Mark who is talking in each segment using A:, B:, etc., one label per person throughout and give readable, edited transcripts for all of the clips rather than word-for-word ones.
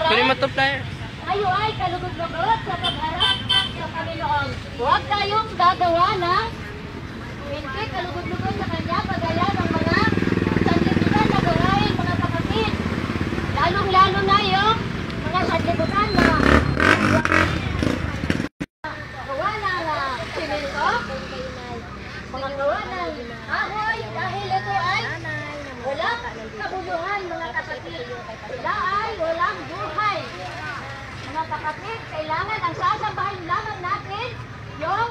A: Kunin mo to, flyer.
B: Tayo ay kalugod-lugod sa pagharap sa Panginoon. Huwag tayong gagawa ng hindi kalugod-lugod sa Kanya pagaya ng mga sanlibutan na gawain, mga kapatid. Lalong-lalo na yung mga sanlibutan na gawa ng simento, mga gawa ng kahoy, dahil ito ay walang kabuluhan, mga kapatid. Sila ay walang buhay. Mga kapatid, kailangan ang sasambahin lamang natin yung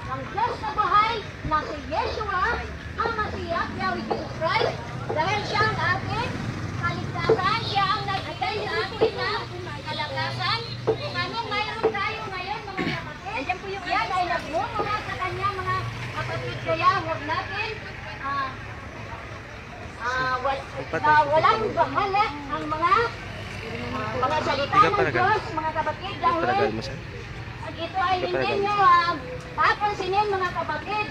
B: ang Diyos na buhay na si Yeshua, ang Masiyak, Yahweh Jesus Christ, dahil siya ang ating kaligtasan, siya ang nagbigay sa atin ng kalakasan. Kung anong mayroon tayo ngayon, mga kapatid, yan ay nagmumula sa Kanya, mga kapatid. Kaya huwag natin walang balik ang mga salita ng Diyos, mga kapatid, dahil ito ay hindi nyo papansinin, mga kapatid.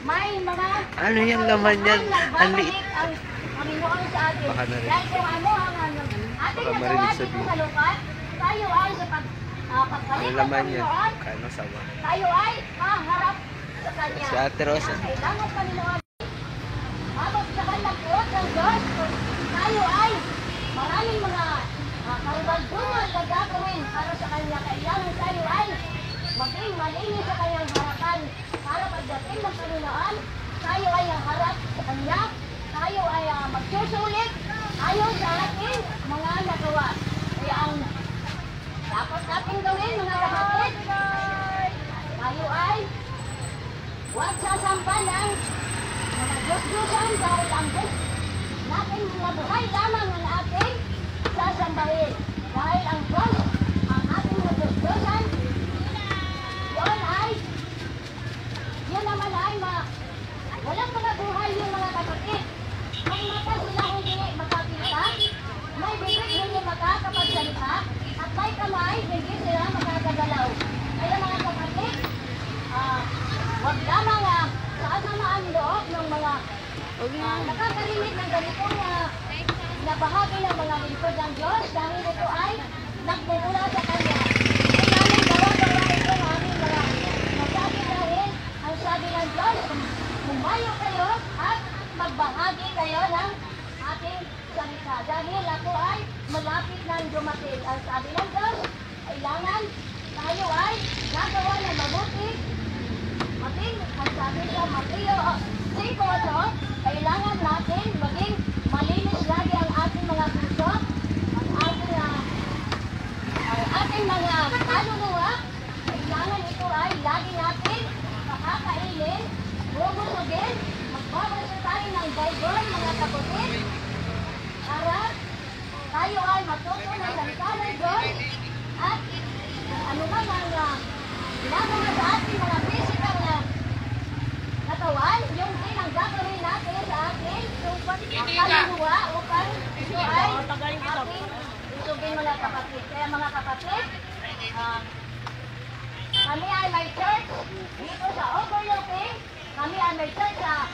B: May mga
A: ano yung laman yan? Ang liit.
B: ang Panginoon sa atin. Dahil kung ano ang ating nagawa dito sa lupa, tayo ay sa pagpalit ng Panginoon, tayo ay maharap sa Kanya. Kailangan Panginoon mabagsakan ng puot ng Diyos. Tayo ay maraming mga karibaldungan na gagawin para sa Kanya. Kailangan tayo ay maging malinis sa Kanyang harapan para pagdating ng Panginoon, tayo ay ang harap sa Kanya. Tayo ay magsusulit ayon sa ating mga nagawa. Kaya ang dapat natin gawin, mga kapatid, tayo ay huwag sasampa ng mga Diyos-Diyosan, dahil ang Diyos natin mga buhay lamang ang ating sasambahin. Dahil ang Diyos, ang ating mga Diyos-Diyosan, yun naman ay walang mga buhay yung mga kapatid. Ang mata sila hindi makakita, may bibig hindi makakapagsalita, at may kamay hindi sila makakagalaw. Kaya mga kapatid, wag lamang sa kasamaan loob ng mga nakakarinig ng ganitong na bahagi ng mga lingkod ng Diyos, dahil ito ay nagmumula sa Kanya. Ay namin gawa-gawa ito ng aming mga masabi, dahil ang sabi ng Diyos, humayo kayo at magbahagi kayo ng ating salita. Dahil ako ay malapit ng dumating. Ang sabi ng Diyos, kailangan tayo ay nagawa na mabuti. Ang sabi sa Mateo 5:8, kailangan natin maging malinis lagi ang ating mga puso, ang ating mga kaluluwa. Kailangan ito ay lagi natin makakainin, bubusugin, magbabasa tayo ng Bible, mga kapatid, para tayo ay matuto ng salita ng Diyos, at ano man ang ginagawa sa ating mga physical na katawan, yung din ang gagawin natin sa atin, ang kaluluwa, upang ito ay ating isugin, mga kapatid. Kaya mga kapatid, kami ay may church dito sa Overlooking. Kami ay may church sa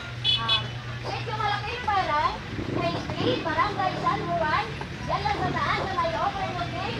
B: Sitio Malaking Parang, Phase 3, Barangay San Juan. Yan lang sa taas na may Overlooking.